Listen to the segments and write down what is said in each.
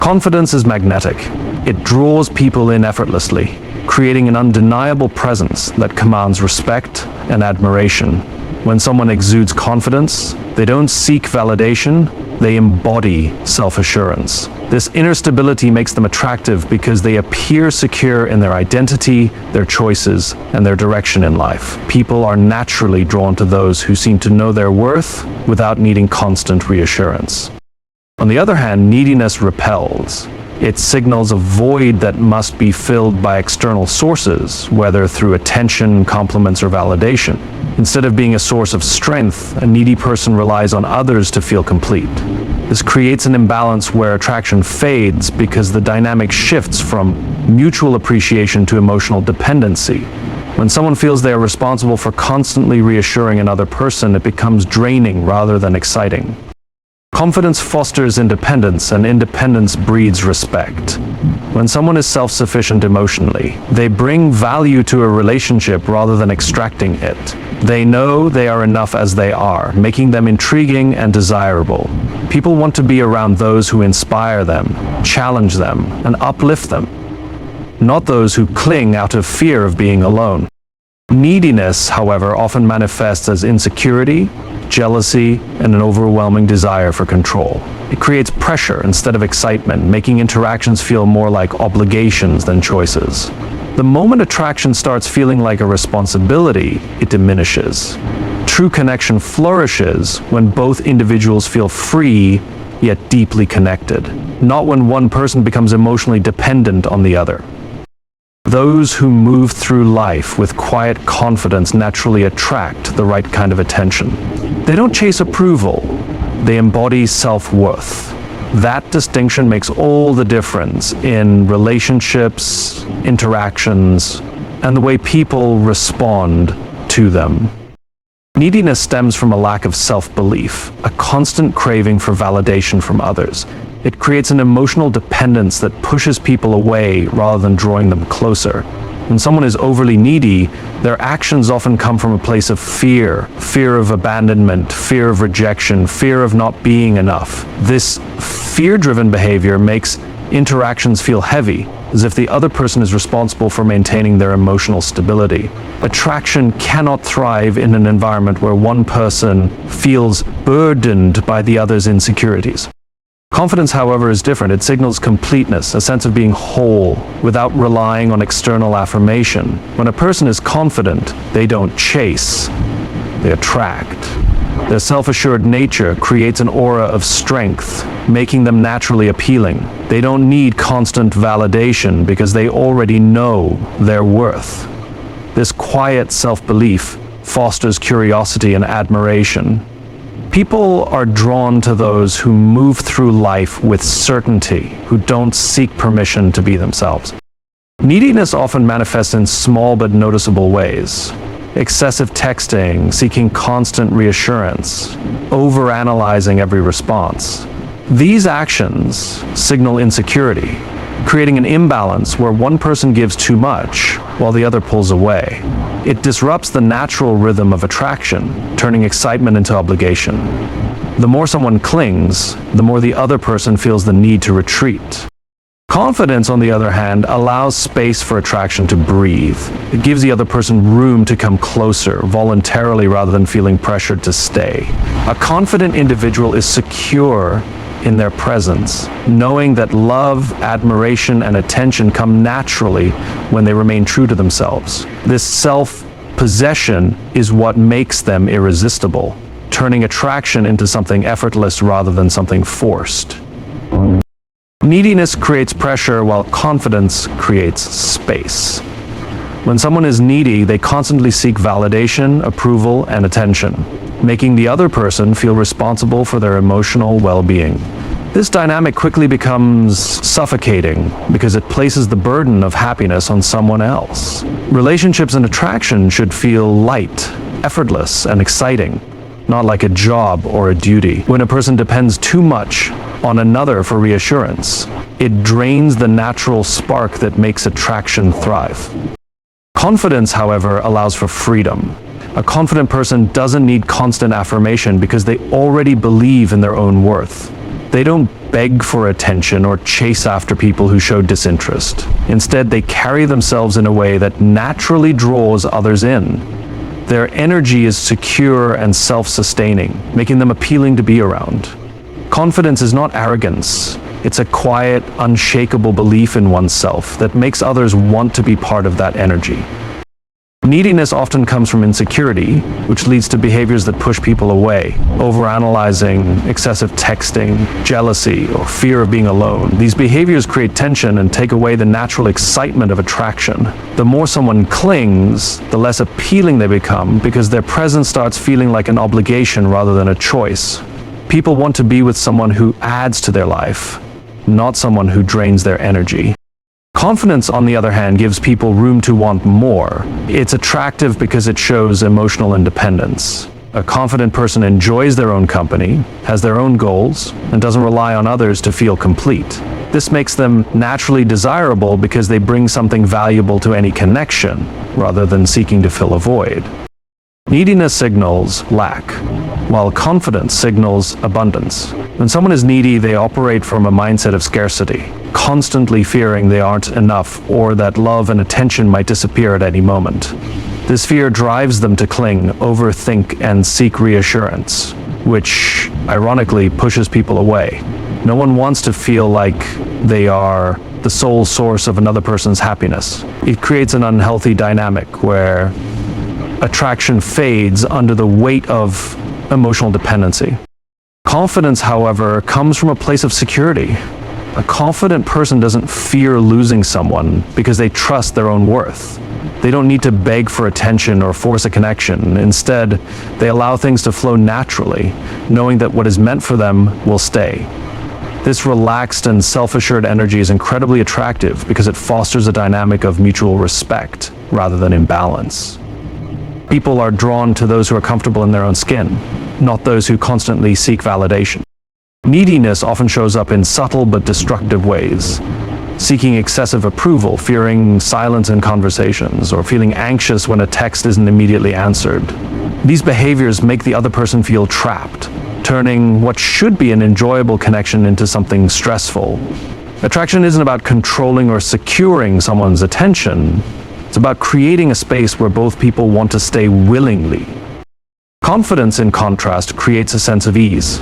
Confidence is magnetic. It draws people in effortlessly, creating an undeniable presence that commands respect and admiration. When someone exudes confidence, they don't seek validation, they embody self-assurance. This inner stability makes them attractive because they appear secure in their identity, their choices, and their direction in life. People are naturally drawn to those who seem to know their worth without needing constant reassurance. On the other hand, neediness repels. It signals a void that must be filled by external sources, whether through attention, compliments, or validation. Instead of being a source of strength, a needy person relies on others to feel complete. This creates an imbalance where attraction fades because the dynamic shifts from mutual appreciation to emotional dependency. When someone feels they are responsible for constantly reassuring another person, it becomes draining rather than exciting. Confidence fosters independence, and independence breeds respect. When someone is self-sufficient emotionally, they bring value to a relationship rather than extracting it. They know they are enough as they are, making them intriguing and desirable. People want to be around those who inspire them, challenge them, and uplift them, not those who cling out of fear of being alone. Neediness, however, often manifests as insecurity, jealousy, and an overwhelming desire for control. It creates pressure instead of excitement, making interactions feel more like obligations than choices. The moment attraction starts feeling like a responsibility, it diminishes. True connection flourishes when both individuals feel free yet deeply connected, not when one person becomes emotionally dependent on the other. Those who move through life with quiet confidence naturally attract the right kind of attention. They don't chase approval, they embody self-worth. That distinction makes all the difference in relationships, interactions, and the way people respond to them. Neediness stems from a lack of self-belief, a constant craving for validation from others. It creates an emotional dependence that pushes people away rather than drawing them closer. When someone is overly needy, their actions often come from a place of fear of abandonment, fear of rejection, fear of not being enough. This fear-driven behavior makes interactions feel heavy, as if the other person is responsible for maintaining their emotional stability. Attraction cannot thrive in an environment where one person feels burdened by the other's insecurities. Confidence, however, is different. It signals completeness, a sense of being whole, without relying on external affirmation. When a person is confident, they don't chase, they attract. Their self-assured nature creates an aura of strength, making them naturally appealing. They don't need constant validation because they already know their worth. This quiet self-belief fosters curiosity and admiration. People are drawn to those who move through life with certainty, who don't seek permission to be themselves. Neediness often manifests in small but noticeable ways. Excessive texting, seeking constant reassurance, overanalyzing every response. These actions signal insecurity, creating an imbalance where one person gives too much while the other pulls away. It disrupts the natural rhythm of attraction, turning excitement into obligation. The more someone clings, the more the other person feels the need to retreat. Confidence, on the other hand, allows space for attraction to breathe. It gives the other person room to come closer, voluntarily rather than feeling pressured to stay. A confident individual is secure in their presence, knowing that love, admiration, and attention come naturally when they remain true to themselves. This self-possession is what makes them irresistible, turning attraction into something effortless rather than something forced. Neediness creates pressure while confidence creates space. When someone is needy, they constantly seek validation, approval, and attention, making the other person feel responsible for their emotional well-being. This dynamic quickly becomes suffocating because it places the burden of happiness on someone else. Relationships and attraction should feel light, effortless, and exciting, not like a job or a duty. When a person depends too much on another for reassurance, it drains the natural spark that makes attraction thrive. Confidence, however, allows for freedom. A confident person doesn't need constant affirmation because they already believe in their own worth. They don't beg for attention or chase after people who show disinterest. Instead, they carry themselves in a way that naturally draws others in. Their energy is secure and self-sustaining, making them appealing to be around. Confidence is not arrogance. It's a quiet, unshakable belief in oneself that makes others want to be part of that energy. Neediness often comes from insecurity, which leads to behaviors that push people away. Overanalyzing, excessive texting, jealousy, or fear of being alone. These behaviors create tension and take away the natural excitement of attraction. The more someone clings, the less appealing they become because their presence starts feeling like an obligation rather than a choice. People want to be with someone who adds to their life, not someone who drains their energy. Confidence, on the other hand, gives people room to want more. It's attractive because it shows emotional independence. A confident person enjoys their own company, has their own goals, and doesn't rely on others to feel complete. This makes them naturally desirable because they bring something valuable to any connection, rather than seeking to fill a void. Neediness signals lack, while confidence signals abundance. When someone is needy, they operate from a mindset of scarcity, constantly fearing they aren't enough or that love and attention might disappear at any moment. This fear drives them to cling, overthink, and seek reassurance, which, ironically, pushes people away. No one wants to feel like they are the sole source of another person's happiness. It creates an unhealthy dynamic where attraction fades under the weight of emotional dependency. Confidence, however, comes from a place of security. A confident person doesn't fear losing someone because they trust their own worth. They don't need to beg for attention or force a connection. Instead, they allow things to flow naturally, knowing that what is meant for them will stay. This relaxed and self-assured energy is incredibly attractive because it fosters a dynamic of mutual respect rather than imbalance. People are drawn to those who are comfortable in their own skin, not those who constantly seek validation. Neediness often shows up in subtle but destructive ways. Seeking excessive approval, fearing silence in conversations, or feeling anxious when a text isn't immediately answered. These behaviors make the other person feel trapped, turning what should be an enjoyable connection into something stressful. Attraction isn't about controlling or securing someone's attention. It's about creating a space where both people want to stay willingly. Confidence, in contrast, creates a sense of ease.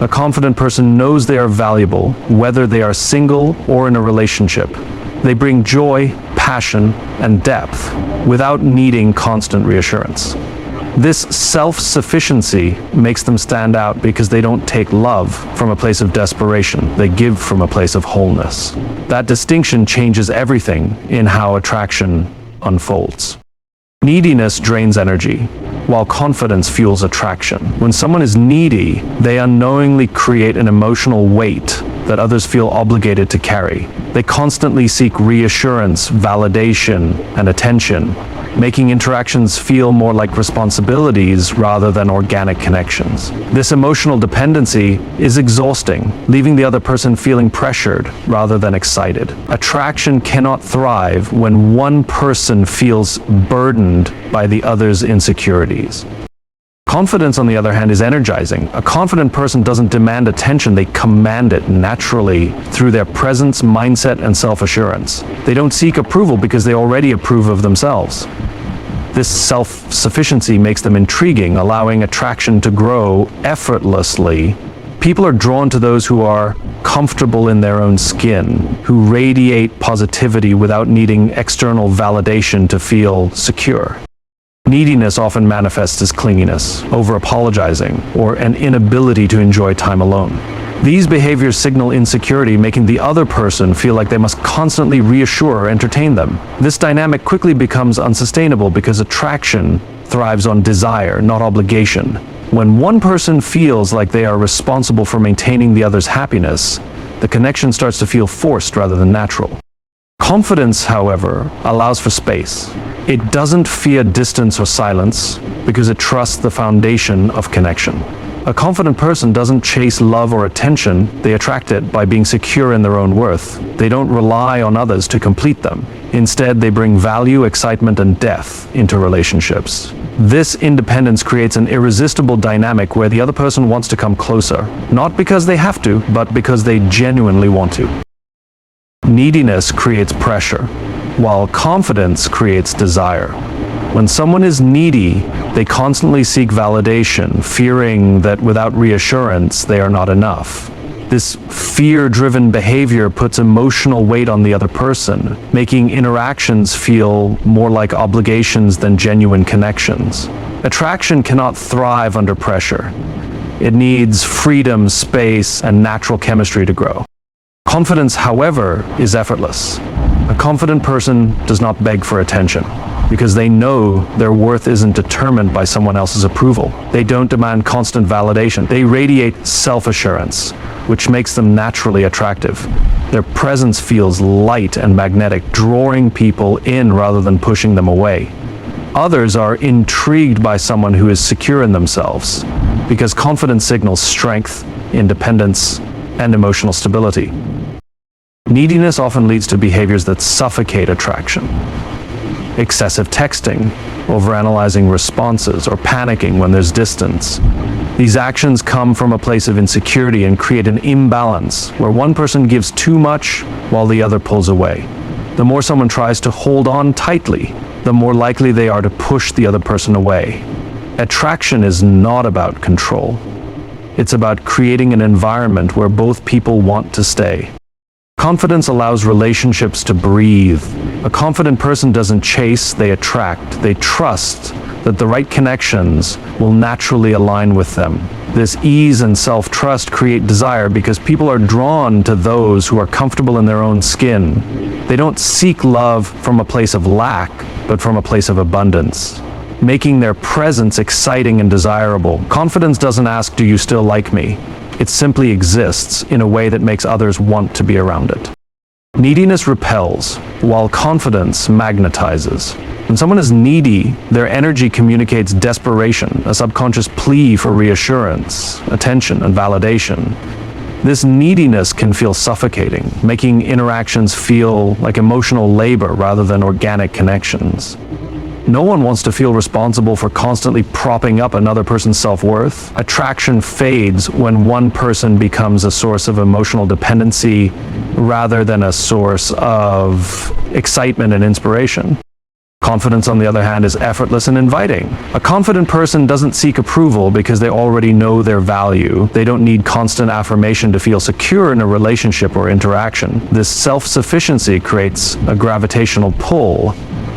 A confident person knows they are valuable, whether they are single or in a relationship. They bring joy, passion, and depth without needing constant reassurance. This self-sufficiency makes them stand out because they don't take love from a place of desperation. They give from a place of wholeness. That distinction changes everything in how attraction unfolds. Neediness drains energy, while confidence fuels attraction. When someone is needy, they unknowingly create an emotional weight that others feel obligated to carry. They constantly seek reassurance, validation, and attention, making interactions feel more like responsibilities rather than organic connections. This emotional dependency is exhausting, leaving the other person feeling pressured rather than excited. Attraction cannot thrive when one person feels burdened by the other's insecurities. Confidence, on the other hand, is energizing. A confident person doesn't demand attention, they command it naturally through their presence, mindset, and self-assurance. They don't seek approval because they already approve of themselves. This self-sufficiency makes them intriguing, allowing attraction to grow effortlessly. People are drawn to those who are comfortable in their own skin, who radiate positivity without needing external validation to feel secure. Neediness often manifests as clinginess, over-apologizing, or an inability to enjoy time alone. These behaviors signal insecurity, making the other person feel like they must constantly reassure or entertain them. This dynamic quickly becomes unsustainable because attraction thrives on desire, not obligation. When one person feels like they are responsible for maintaining the other's happiness, the connection starts to feel forced rather than natural. Confidence, however, allows for space. It doesn't fear distance or silence because it trusts the foundation of connection. A confident person doesn't chase love or attention, they attract it by being secure in their own worth. They don't rely on others to complete them. Instead, they bring value, excitement, and depth into relationships. This independence creates an irresistible dynamic where the other person wants to come closer, not because they have to, but because they genuinely want to. Neediness creates pressure, while confidence creates desire. When someone is needy, they constantly seek validation, fearing that without reassurance, they are not enough. This fear-driven behavior puts emotional weight on the other person, making interactions feel more like obligations than genuine connections. Attraction cannot thrive under pressure. It needs freedom, space, and natural chemistry to grow. Confidence, however, is effortless. A confident person does not beg for attention, because they know their worth isn't determined by someone else's approval. They don't demand constant validation. They radiate self-assurance, which makes them naturally attractive. Their presence feels light and magnetic, drawing people in rather than pushing them away. Others are intrigued by someone who is secure in themselves, because confidence signals strength, independence, and emotional stability. Neediness often leads to behaviors that suffocate attraction. Excessive texting, overanalyzing responses, or panicking when there's distance. These actions come from a place of insecurity and create an imbalance where one person gives too much while the other pulls away. The more someone tries to hold on tightly, the more likely they are to push the other person away. Attraction is not about control. It's about creating an environment where both people want to stay. Confidence allows relationships to breathe. A confident person doesn't chase, they attract. They trust that the right connections will naturally align with them. This ease and self-trust create desire because people are drawn to those who are comfortable in their own skin. They don't seek love from a place of lack, but from a place of abundance, making their presence exciting and desirable. Confidence doesn't ask, "Do you still like me?" It simply exists in a way that makes others want to be around it. Neediness repels, while confidence magnetizes. When someone is needy, their energy communicates desperation, a subconscious plea for reassurance, attention, and validation. This neediness can feel suffocating, making interactions feel like emotional labor rather than organic connections. No one wants to feel responsible for constantly propping up another person's self-worth. Attraction fades when one person becomes a source of emotional dependency rather than a source of excitement and inspiration. Confidence, on the other hand, is effortless and inviting. A confident person doesn't seek approval because they already know their value. They don't need constant affirmation to feel secure in a relationship or interaction. This self-sufficiency creates a gravitational pull.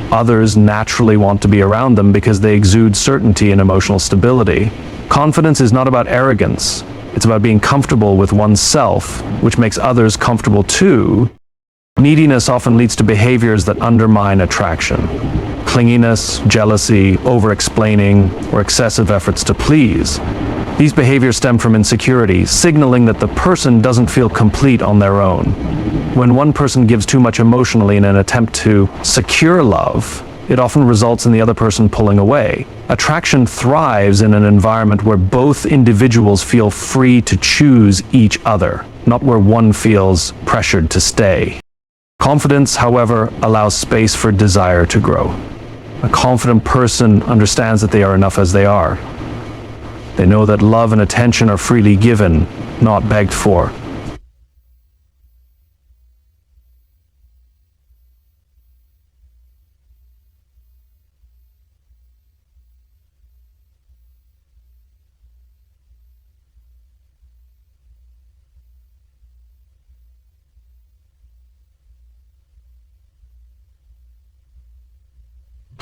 Others naturally want to be around them because they exude certainty and emotional stability. Confidence is not about arrogance. It's about being comfortable with oneself, which makes others comfortable too. Neediness often leads to behaviors that undermine attraction. Clinginess, jealousy, over-explaining, or excessive efforts to please. These behaviors stem from insecurity, signaling that the person doesn't feel complete on their own. When one person gives too much emotionally in an attempt to secure love, it often results in the other person pulling away. Attraction thrives in an environment where both individuals feel free to choose each other, not where one feels pressured to stay. Confidence, however, allows space for desire to grow. A confident person understands that they are enough as they are. They know that love and attention are freely given, not begged for.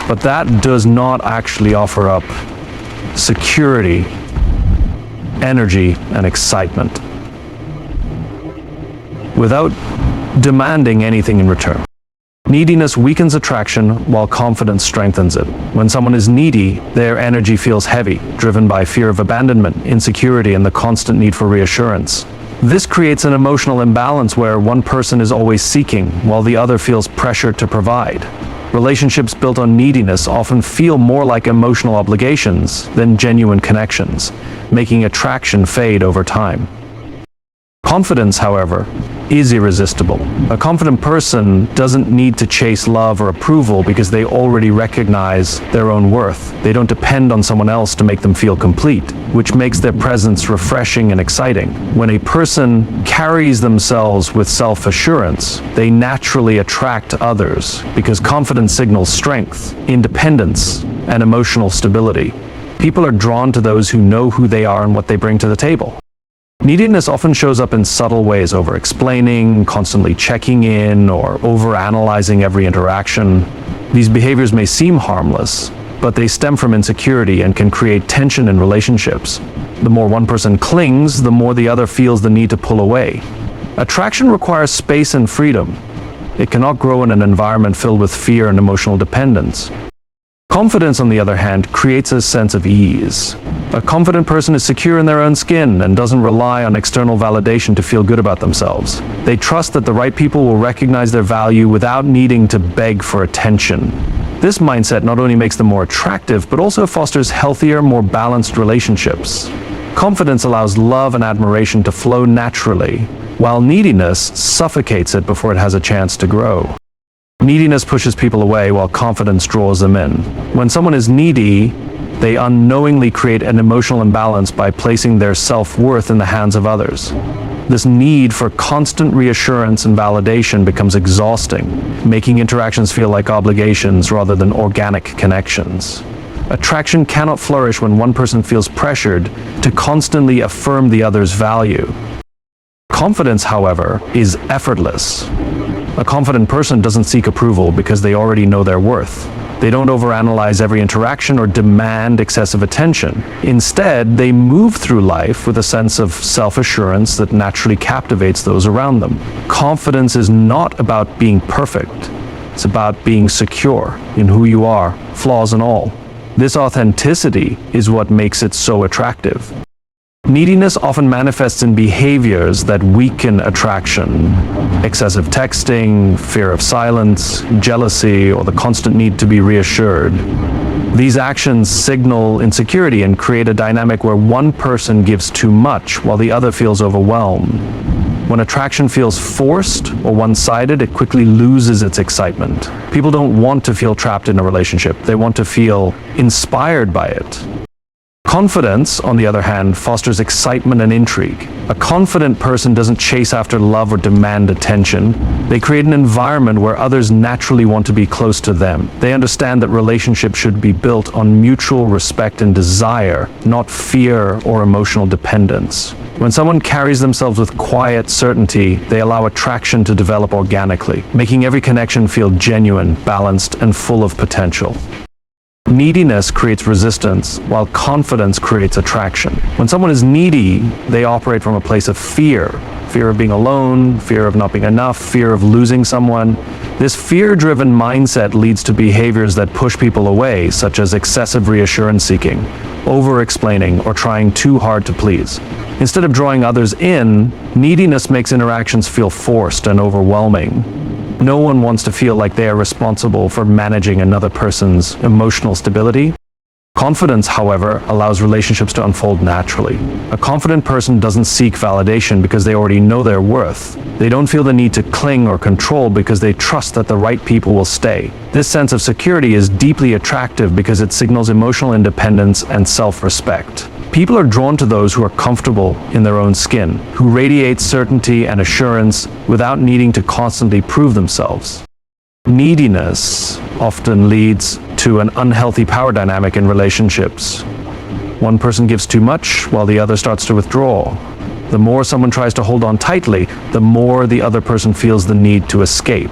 But that does not actually offer up security, energy, and excitement without demanding anything in return. Neediness weakens attraction while confidence strengthens it. When someone is needy, their energy feels heavy, driven by fear of abandonment, insecurity, and the constant need for reassurance. This creates an emotional imbalance where one person is always seeking while the other feels pressured to provide. Relationships built on neediness often feel more like emotional obligations than genuine connections, making attraction fade over time. Confidence, however, is irresistible. A confident person doesn't need to chase love or approval because they already recognize their own worth. They don't depend on someone else to make them feel complete, which makes their presence refreshing and exciting. When a person carries themselves with self-assurance, they naturally attract others because confidence signals strength, independence, and emotional stability. People are drawn to those who know who they are and what they bring to the table. Neediness often shows up in subtle ways: over-explaining, constantly checking in, or over-analyzing every interaction. These behaviors may seem harmless, but they stem from insecurity and can create tension in relationships. The more one person clings, the more the other feels the need to pull away. Attraction requires space and freedom. It cannot grow in an environment filled with fear and emotional dependence. Confidence, on the other hand, creates a sense of ease. A confident person is secure in their own skin and doesn't rely on external validation to feel good about themselves. They trust that the right people will recognize their value without needing to beg for attention. This mindset not only makes them more attractive, but also fosters healthier, more balanced relationships. Confidence allows love and admiration to flow naturally, while neediness suffocates it before it has a chance to grow. Neediness pushes people away while confidence draws them in. When someone is needy, they unknowingly create an emotional imbalance by placing their self-worth in the hands of others. This need for constant reassurance and validation becomes exhausting, making interactions feel like obligations rather than organic connections. Attraction cannot flourish when one person feels pressured to constantly affirm the other's value. Confidence, however, is effortless. A confident person doesn't seek approval because they already know their worth. They don't overanalyze every interaction or demand excessive attention. Instead, they move through life with a sense of self-assurance that naturally captivates those around them. Confidence is not about being perfect. It's about being secure in who you are, flaws and all. This authenticity is what makes it so attractive. Neediness often manifests in behaviors that weaken attraction. Excessive texting, fear of silence, jealousy, or the constant need to be reassured. These actions signal insecurity and create a dynamic where one person gives too much while the other feels overwhelmed. When attraction feels forced or one-sided, it quickly loses its excitement. People don't want to feel trapped in a relationship. They want to feel inspired by it. Confidence, on the other hand, fosters excitement and intrigue. A confident person doesn't chase after love or demand attention. They create an environment where others naturally want to be close to them. They understand that relationships should be built on mutual respect and desire, not fear or emotional dependence. When someone carries themselves with quiet certainty, they allow attraction to develop organically, making every connection feel genuine, balanced, and full of potential. Neediness creates resistance, while confidence creates attraction. When someone is needy, they operate from a place of fear. Fear of being alone, fear of not being enough, fear of losing someone. This fear-driven mindset leads to behaviors that push people away, such as excessive reassurance seeking, over-explaining, or trying too hard to please. Instead of drawing others in, neediness makes interactions feel forced and overwhelming. No one wants to feel like they are responsible for managing another person's emotional stability. Confidence, however, allows relationships to unfold naturally. A confident person doesn't seek validation because they already know their worth. They don't feel the need to cling or control because they trust that the right people will stay. This sense of security is deeply attractive because it signals emotional independence and self-respect. People are drawn to those who are comfortable in their own skin, who radiate certainty and assurance without needing to constantly prove themselves. Neediness often leads to an unhealthy power dynamic in relationships. One person gives too much while the other starts to withdraw. The more someone tries to hold on tightly, the more the other person feels the need to escape.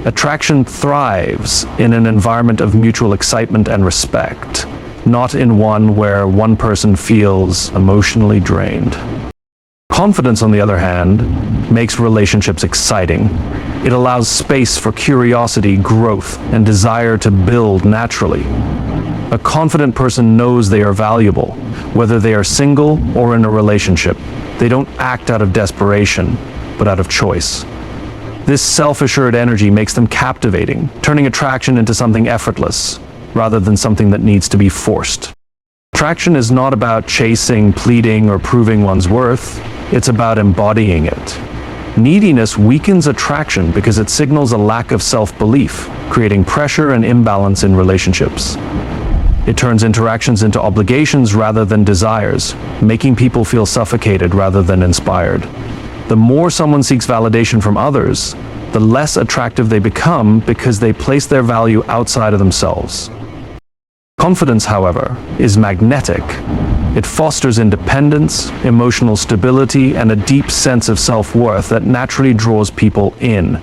Attraction thrives in an environment of mutual excitement and respect, not in one where one person feels emotionally drained. Confidence, on the other hand, makes relationships exciting. It allows space for curiosity, growth, and desire to build naturally. A confident person knows they are valuable, whether they are single or in a relationship. They don't act out of desperation, but out of choice. This self-assured energy makes them captivating, turning attraction into something effortless, rather than something that needs to be forced. Attraction is not about chasing, pleading, or proving one's worth. It's about embodying it. Neediness weakens attraction because it signals a lack of self-belief, creating pressure and imbalance in relationships. It turns interactions into obligations rather than desires, making people feel suffocated rather than inspired. The more someone seeks validation from others, the less attractive they become because they place their value outside of themselves. Confidence, however, is magnetic. It fosters independence, emotional stability, and a deep sense of self-worth that naturally draws people in.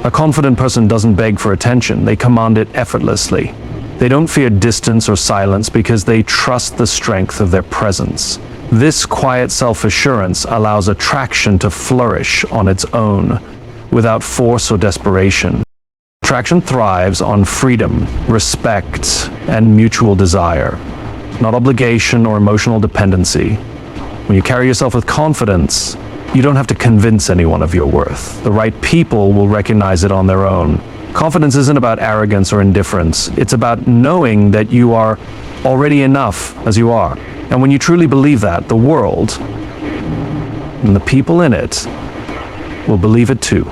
A confident person doesn't beg for attention, they command it effortlessly. They don't fear distance or silence because they trust the strength of their presence. This quiet self-assurance allows attraction to flourish on its own, without force or desperation. Attraction thrives on freedom, respect, and mutual desire, not obligation or emotional dependency. When you carry yourself with confidence, you don't have to convince anyone of your worth. The right people will recognize it on their own. Confidence isn't about arrogance or indifference. It's about knowing that you are already enough as you are. And when you truly believe that, the world and the people in it will believe it too.